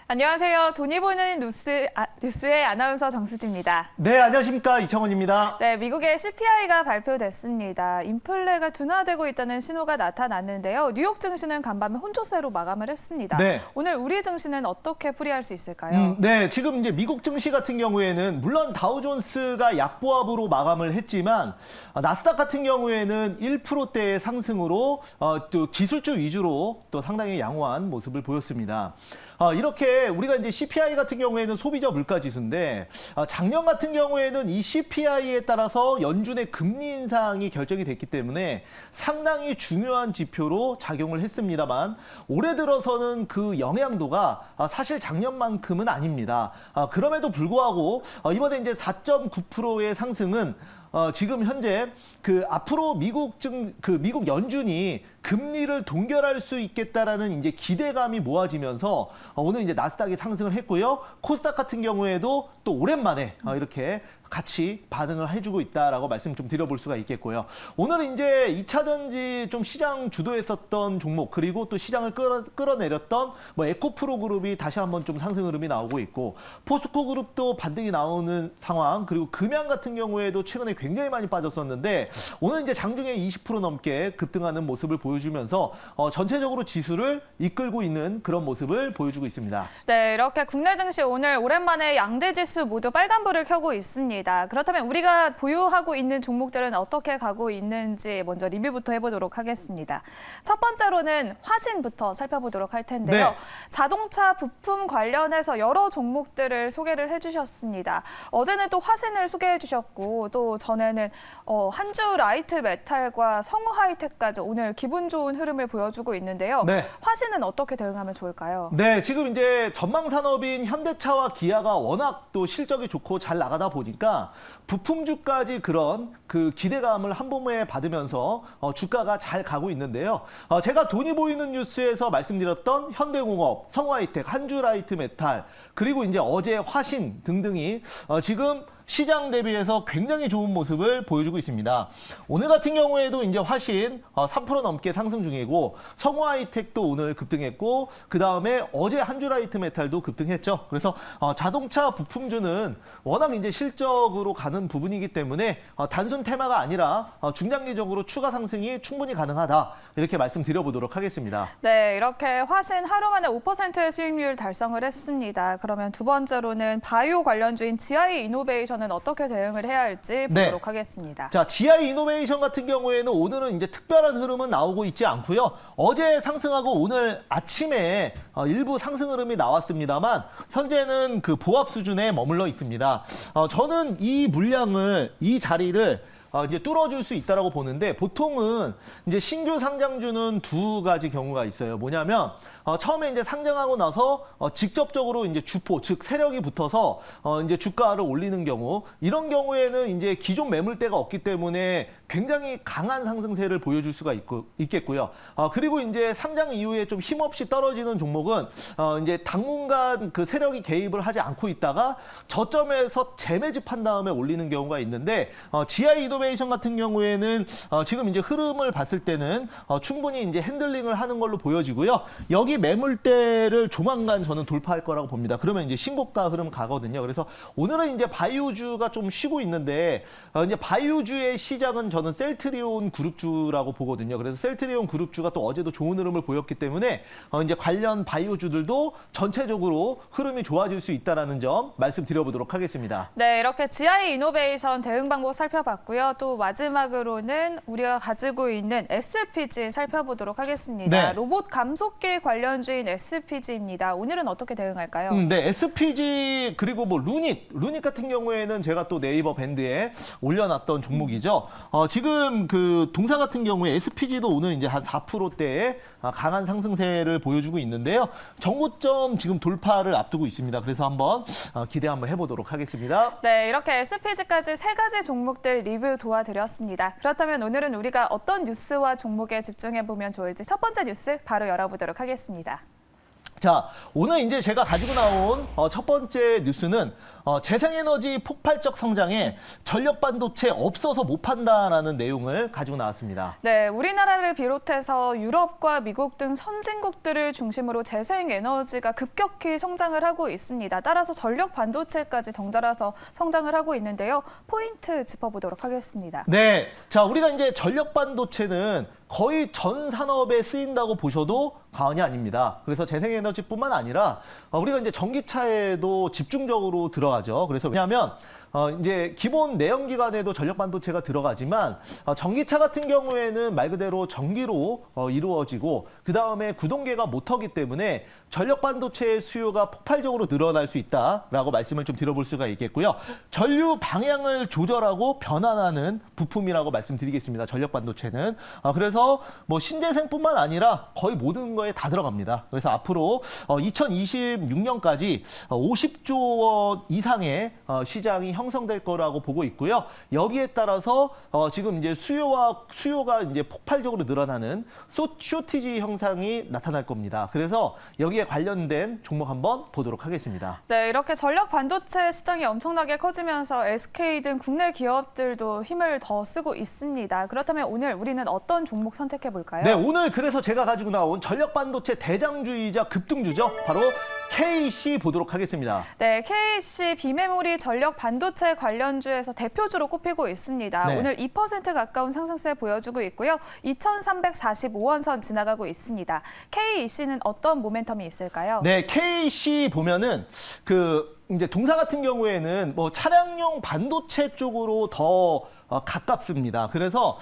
안녕하세요. 돈이 보는 뉴스의 아나운서 정수지입니다. 네, 안녕하십니까. 이청원입니다. 네, 미국의 CPI가 발표됐습니다. 인플레가 둔화되고 있다는 신호가 나타났는데요. 뉴욕 증시는 간밤에 혼조세로 마감을 했습니다. 네. 오늘 우리 증시는 어떻게 풀이할 수 있을까요? 네, 지금 이제 미국 증시 같은 경우에는 물론 다우존스가 약보합으로 마감을 했지만 나스닥 같은 경우에는 1%대의 상승으로 또 기술주 위주로 또 상당히 양호한 모습을 보였습니다. 이렇게 우리가 이제 CPI 같은 경우에는 소비자 물가 지수인데 작년 같은 경우에는 이 CPI에 따라서 연준의 금리 인상이 결정이 됐기 때문에 상당히 중요한 지표로 작용을 했습니다만 올해 들어서는 그 영향도가 사실 작년만큼은 아닙니다. 그럼에도 불구하고 이번에 이제 4.9%의 상승은 지금 현재 앞으로 미국 연준이 금리를 동결할 수 있겠다라는 이제 기대감이 모아지면서 오늘 이제 나스닥이 상승을 했고요. 코스닥 같은 경우에도 또 오랜만에 이렇게 같이 반응을 해주고 있다라고 말씀 좀 드려볼 수가 있겠고요. 오늘은 이제 2차 전지 좀 시장 주도했었던 종목 그리고 또 시장을 끌어내렸던 에코프로 그룹이 다시 한번 좀 상승 흐름이 나오고 있고 포스코 그룹도 반등이 나오는 상황 그리고 금양 같은 경우에도 최근에 굉장히 많이 빠졌었는데 오늘 이제 장중에 20% 넘게 급등하는 모습을 보여주면서 전체적으로 지수를 이끌고 있는 그런 모습을 보여주고 있습니다. 네, 이렇게 국내 증시 오늘 오랜만에 양대 지수 모두 빨간불을 켜고 있습니다. 그렇다면 우리가 보유하고 있는 종목들은 어떻게 가고 있는지 먼저 리뷰부터 해보도록 하겠습니다. 첫 번째로는 화신부터 살펴보도록 할 텐데요. 네. 자동차 부품 관련해서 여러 종목들을 소개를 해주셨습니다. 어제는 또 화신을 소개해 주셨고 또 전에는 한주 라이트 메탈과 성우 하이텍까지 오늘 기분 좋은 흐름을 보여주고 있는데요. 네. 화신은 어떻게 대응하면 좋을까요? 네, 지금 이제 전망 산업인 현대차와 기아가 워낙 또 실적이 좋고 잘 나가다 보니까 부품주까지 그런 기대감을 한 몸에 받으면서 주가가 잘 가고 있는데요. 제가 돈이 보이는 뉴스에서 말씀드렸던 현대공업, 성화이텍, 한주라이트 메탈, 그리고 이제 어제 화신 등등이 지금 시장 대비해서 굉장히 좋은 모습을 보여주고 있습니다. 오늘 같은 경우에도 이제 화신 3% 넘게 상승 중이고 성우하이텍도 오늘 급등했고 그 다음에 어제 한주라이트 메탈도 급등했죠. 그래서 자동차 부품주는 워낙 이제 실적으로 가는 부분이기 때문에 단순 테마가 아니라 중장기적으로 추가 상승이 충분히 가능하다. 이렇게 말씀드려보도록 하겠습니다. 네, 이렇게 화신 하루 만에 5%의 수익률 달성을 했습니다. 그러면 두 번째로는 바이오 관련주인 GI 이노베이션은 어떻게 대응을 해야 할지 보도록 하겠습니다. 자, GI 이노베이션 같은 경우에는 오늘은 이제 특별한 흐름은 나오고 있지 않고요. 어제 상승하고 오늘 아침에 일부 상승 흐름이 나왔습니다만 현재는 보합 수준에 머물러 있습니다. 저는 이 물량을, 이 자리를 이제 뚫어줄 수 있다라고 보는데 보통은 이제 신규 상장주는 두 가지 경우가 있어요. 뭐냐면 처음에 이제 상장하고 나서 직접적으로 이제 주포, 즉 세력이 붙어서 이제 주가를 올리는 경우, 이런 경우에는 이제 기존 매물대가 없기 때문에 굉장히 강한 상승세를 보여줄 수가 있겠고요. 그리고 이제 상장 이후에 좀 힘없이 떨어지는 종목은 이제 당분간 세력이 개입을 하지 않고 있다가 저점에서 재매집한 다음에 올리는 경우가 있는데 GI 이노베이션 같은 경우에는 지금 이제 흐름을 봤을 때는 충분히 이제 핸들링을 하는 걸로 보여지고요. 여기 매물대를 조만간 저는 돌파할 거라고 봅니다. 그러면 이제 신고가 흐름 가거든요. 그래서 오늘은 이제 바이오주가 좀 쉬고 있는데 이제 바이오주의 시작은 저는 셀트리온 그룹주라고 보거든요. 그래서 셀트리온 그룹주가 또 어제도 좋은 흐름을 보였기 때문에 이제 관련 바이오주들도 전체적으로 흐름이 좋아질 수 있다는 점 말씀드려보도록 하겠습니다. 네, 이렇게 GI 이노베이션 대응 방법 살펴봤고요. 또 마지막으로는 우리가 가지고 있는 SPG 살펴보도록 하겠습니다. 네. 로봇 감속기 관련주인 SPG입니다. 오늘은 어떻게 대응할까요? 네, SPG 그리고 루닛 같은 경우에는 제가 또 네이버 밴드에 올려놨던 종목이죠. 지금 동사 같은 경우에 SPG도 오늘 이제 한 4%대의 강한 상승세를 보여주고 있는데요. 정고점 지금 돌파를 앞두고 있습니다. 그래서 한번 기대 한번 해보도록 하겠습니다. 네, 이렇게 SPG까지 세 가지 종목들 리뷰 도와드렸습니다. 그렇다면 오늘은 우리가 어떤 뉴스와 종목에 집중해보면 좋을지 첫 번째 뉴스 바로 열어보도록 하겠습니다. 자, 오늘 이제 제가 가지고 나온 첫 번째 뉴스는 재생에너지 폭발적 성장에 전력 반도체 없어서 못 판다라는 내용을 가지고 나왔습니다. 네, 우리나라를 비롯해서 유럽과 미국 등 선진국들을 중심으로 재생에너지가 급격히 성장을 하고 있습니다. 따라서 전력 반도체까지 덩달아서 성장을 하고 있는데요. 포인트 짚어보도록 하겠습니다. 네, 자, 우리가 이제 전력 반도체는 거의 전 산업에 쓰인다고 보셔도 과언이 아닙니다. 그래서 재생에너지뿐만 아니라 우리가 이제 전기차에도 집중적으로 들어가죠. 그래서 왜냐하면 이제 기본 내연기관에도 전력 반도체가 들어가지만 전기차 같은 경우에는 말 그대로 전기로 이루어지고 그 다음에 구동계가 모터기 때문에 전력 반도체의 수요가 폭발적으로 늘어날 수 있다라고 말씀을 좀 드려볼 수가 있겠고요. 전류 방향을 조절하고 변환하는 부품이라고 말씀드리겠습니다. 전력 반도체는. 그래서 뭐 신재생뿐만 아니라 거의 모든 거에 다 들어갑니다. 그래서 앞으로 2026년까지 50조 원 이상의 시장이 형성될 거라고 보고 있고요. 여기에 따라서 지금 이제 수요가 이제 폭발적으로 늘어나는 쇼티지 현상이 나타날 겁니다. 그래서 여기에 관련된 종목 한번 보도록 하겠습니다. 네, 이렇게 전력 반도체 시장이 엄청나게 커지면서 SK 등 국내 기업들도 힘을 더 쓰고 있습니다. 그렇다면 오늘 우리는 어떤 종목 선택해 볼까요? 네, 오늘 그래서 제가 가지고 나온 전력 반도체 대장주이자 급등주죠. 바로 KC 보도록 하겠습니다. 네, KC 비메모리 전력 반도체 관련주에서 대표주로 꼽히고 있습니다. 네. 오늘 2% 가까운 상승세 보여주고 있고요. 2,345원 선 지나가고 있습니다. KEC는 어떤 모멘텀이 있을까요? 네, KC 보면은 이제 동사 같은 경우에는 뭐 차량용 반도체 쪽으로 더 가깝습니다. 그래서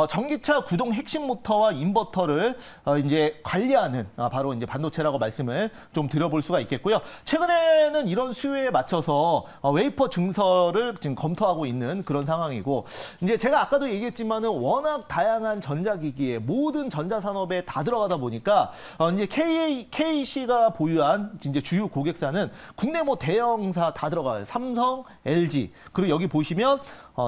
전기차 구동 핵심 모터와 인버터를 이제 관리하는 바로 이제 반도체라고 말씀을 좀 드려볼 수가 있겠고요. 최근에는 이런 수요에 맞춰서 웨이퍼 증설을 지금 검토하고 있는 그런 상황이고, 이제 제가 아까도 얘기했지만은 워낙 다양한 전자기기에 모든 전자산업에 다 들어가다 보니까 이제 KC가 보유한 이제 주요 고객사는 국내 뭐 대형사 다 들어가요. 삼성, LG, 그리고 여기 보시면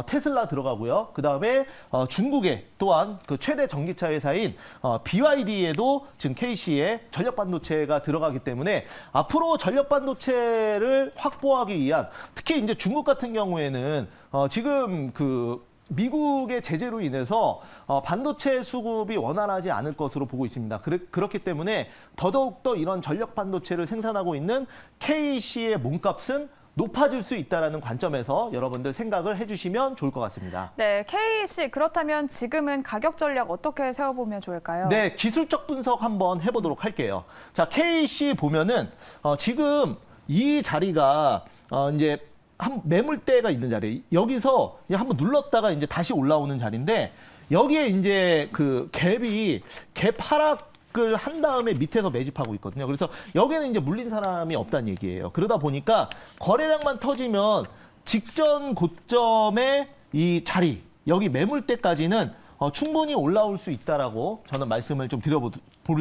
테슬라 들어가고요. 그 다음에 중국에 또한 그 최대 전기차 회사인 BYD에도 지금 KC에 전력 반도체가 들어가기 때문에 앞으로 전력 반도체를 확보하기 위한, 특히 이제 중국 같은 경우에는 지금 미국의 제재로 인해서 반도체 수급이 원활하지 않을 것으로 보고 있습니다. 그렇기 때문에 더더욱더 이런 전력 반도체를 생산하고 있는 KC의 몸값은 높아질 수 있다는 관점에서 여러분들 생각을 해주시면 좋을 것 같습니다. 네, KEC 그렇다면 지금은 가격 전략 어떻게 세워보면 좋을까요? 네, 기술적 분석 한번 해보도록 할게요. 자, KC 보면은 지금 이 자리가 이제 한 매물대가 있는 자리, 여기서 한번 눌렀다가 이제 다시 올라오는 자리인데, 여기에 이제 갭 하락 을 한 다음에 밑에서 매집하고 있거든요. 그래서 여기는 이제 물린 사람이 없다는 얘기예요. 그러다 보니까 거래량만 터지면 직전 고점의 이 자리, 여기 매물대까지는 충분히 올라올 수 있다라고 저는 말씀을 좀 드려볼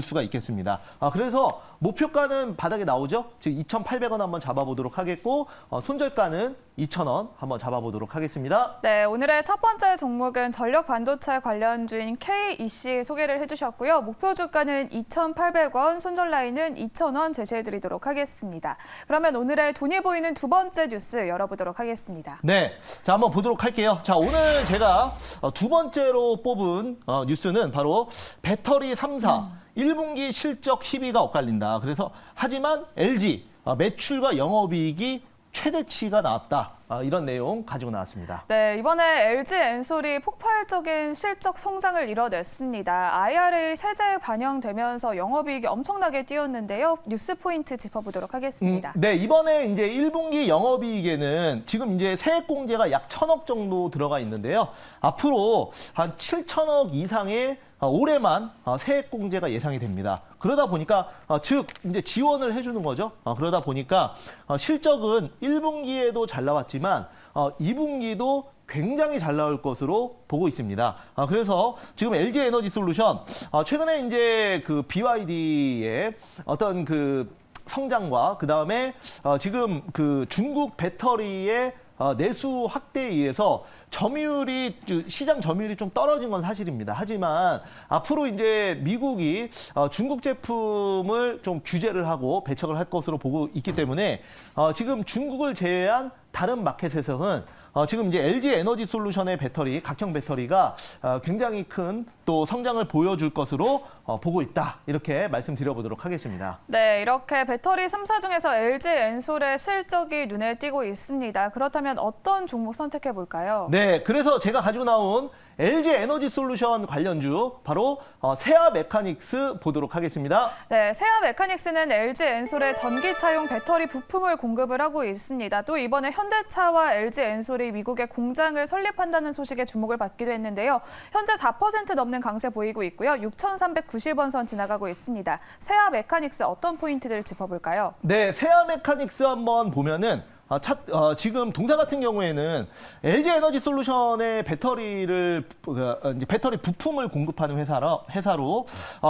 수가 있겠습니다. 그래서 목표가는 바닥에 나오죠. 즉 2,800원 한번 잡아보도록 하겠고, 손절가는 2,000원 한번 잡아보도록 하겠습니다. 네, 오늘의 첫 번째 종목은 전력 반도체 관련주인 KEC 소개를 해주셨고요. 목표 주가는 2,800원, 손절 라인은 2,000원 제시해드리도록 하겠습니다. 그러면 오늘의 돈이 보이는 두 번째 뉴스 열어보도록 하겠습니다. 네, 자 한번 보도록 할게요. 자, 오늘 제가 두 번째로 뽑은 뉴스는 바로 배터리 3사 1분기 실적 희비가 엇갈린다. 그래서 하지만 LG 매출과 영업이익이 최대치가 나왔다. 이런 내용 가지고 나왔습니다. 네, 이번에 LG 엔솔이 폭발적인 실적 성장을 이뤄냈습니다. IRA 세제 반영되면서 영업이익이 엄청나게 뛰었는데요. 뉴스 포인트 짚어보도록 하겠습니다. 네, 이번에 이제 1분기 영업이익에는 지금 이제 세액공제가 약 1,000억 정도 들어가 있는데요. 앞으로 한 7,000억 이상의 올해만 세액공제가 예상이 됩니다. 그러다 보니까 즉 이제 지원을 해주는 거죠. 그러다 보니까 실적은 1분기에도 잘 나왔지만 2분기도 굉장히 잘 나올 것으로 보고 있습니다. 그래서 지금 LG 에너지 솔루션 최근에 이제 BYD의 어떤 성장과 그다음에 지금 중국 배터리의 내수 확대에 의해서 시장 점유율이 좀 떨어진 건 사실입니다. 하지만 앞으로 이제 미국이 중국 제품을 좀 규제를 하고 배척을 할 것으로 보고 있기 때문에 지금 중국을 제외한 다른 마켓에서는 지금 이제 LG 에너지 솔루션의 배터리, 각형 배터리가 굉장히 큰 또 성장을 보여줄 것으로 보고 있다. 이렇게 말씀드려보도록 하겠습니다. 네, 이렇게 배터리 3사 중에서 LG 엔솔의 실적이 눈에 띄고 있습니다. 그렇다면 어떤 종목 선택해 볼까요? 네, 그래서 제가 가지고 나온 LG 에너지 솔루션 관련주 바로 세아 메카닉스 보도록 하겠습니다. 네, 세아 메카닉스는 LG 엔솔의 전기차용 배터리 부품을 공급을 하고 있습니다. 또 이번에 현대차와 LG 엔솔이 미국에 공장을 설립한다는 소식에 주목을 받기도 했는데요. 현재 4% 넘는 강세 보이고 있고요. 6,390원 선 지나가고 있습니다. 세아 메카닉스 어떤 포인트들을 짚어볼까요? 네, 세아 메카닉스 한번 보면은 지금 동사 같은 경우에는 LG 에너지 솔루션의 배터리 부품을 공급하는 회사로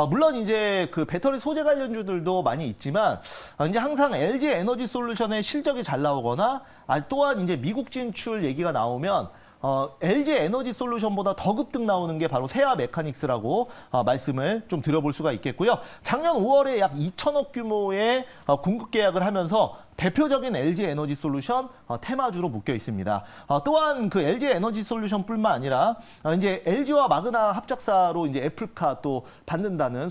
물론 이제 그 배터리 소재 관련주들도 많이 있지만 이제 항상 LG 에너지 솔루션의 실적이 잘 나오거나 또한 이제 미국 진출 얘기가 나오면 LG 에너지 솔루션보다 더 급등 나오는 게 바로 세아 메카닉스라고 말씀을 좀 드려볼 수가 있겠고요. 작년 5월에 약 2천억 규모의 공급 계약을 하면서 대표적인 LG 에너지 솔루션 테마주로 묶여 있습니다. 또한 그 LG 에너지 솔루션뿐만 아니라 이제 LG와 마그나 합작사로 이제 애플카 또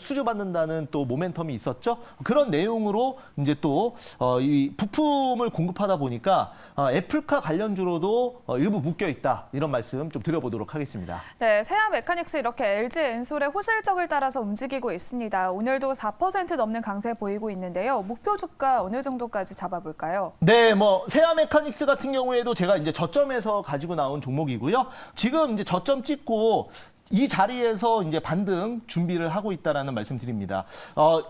수주 받는다는 또 모멘텀이 있었죠. 그런 내용으로 이제 또 이 부품을 공급하다 보니까 애플카 관련주로도 일부 묶여 있다. 이런 말씀 좀 드려보도록 하겠습니다. 네, 세아 메카닉스 이렇게 LG 엔솔의 호실적을 따라서 움직이고 있습니다. 오늘도 4% 넘는 강세 보이고 있는데요. 목표 주가 어느 정도까지 잡아볼까요? 네, 세아 메카닉스 같은 경우에도 제가 이제 저점에서 가지고 나온 종목이고요. 지금 이제 저점 찍고 이 자리에서 이제 반등 준비를 하고 있다라는 말씀드립니다.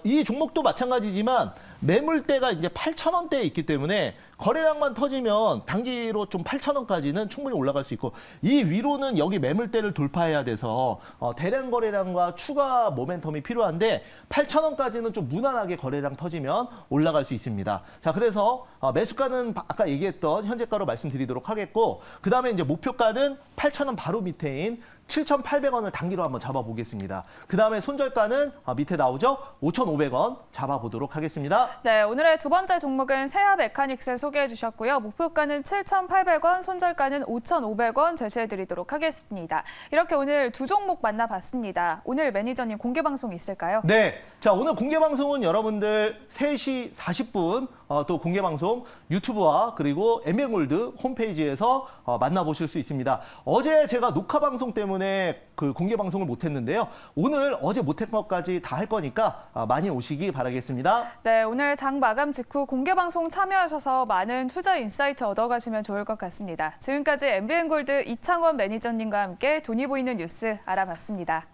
이 종목도 마찬가지지만 매물대가 이제 8,000원대에 있기 때문에 거래량만 터지면 단기로 좀 8,000원까지는 충분히 올라갈 수 있고 이 위로는 여기 매물대를 돌파해야 돼서 대량 거래량과 추가 모멘텀이 필요한데 8,000원까지는 좀 무난하게 거래량 터지면 올라갈 수 있습니다. 자, 그래서 매수가는 아까 얘기했던 현재가로 말씀드리도록 하겠고 그다음에 이제 목표가는 8,000원 바로 밑에인 7,800원을 단기로 한번 잡아보겠습니다. 그 다음에 손절가는 밑에 나오죠? 5,500원 잡아보도록 하겠습니다. 네, 오늘의 두 번째 종목은 세아 메카닉스 소개해 주셨고요. 목표가는 7,800원, 손절가는 5,500원 제시해 드리도록 하겠습니다. 이렇게 오늘 두 종목 만나봤습니다. 오늘 매니저님 공개 방송 있을까요? 네, 자 오늘 공개 방송은 여러분들 3시 40분 또 공개 방송 유튜브와 그리고 MBN골드 홈페이지에서 만나보실 수 있습니다. 어제 제가 녹화 방송 때문에 그 공개 방송을 못했는데요. 오늘 어제 못한 것까지 다 할 거니까 많이 오시기 바라겠습니다. 네, 오늘 장 마감 직후 공개 방송 참여하셔서 많은 투자 인사이트 얻어가시면 좋을 것 같습니다. 지금까지 MBN골드 이창원 매니저님과 함께 돈이 보이는 뉴스 알아봤습니다.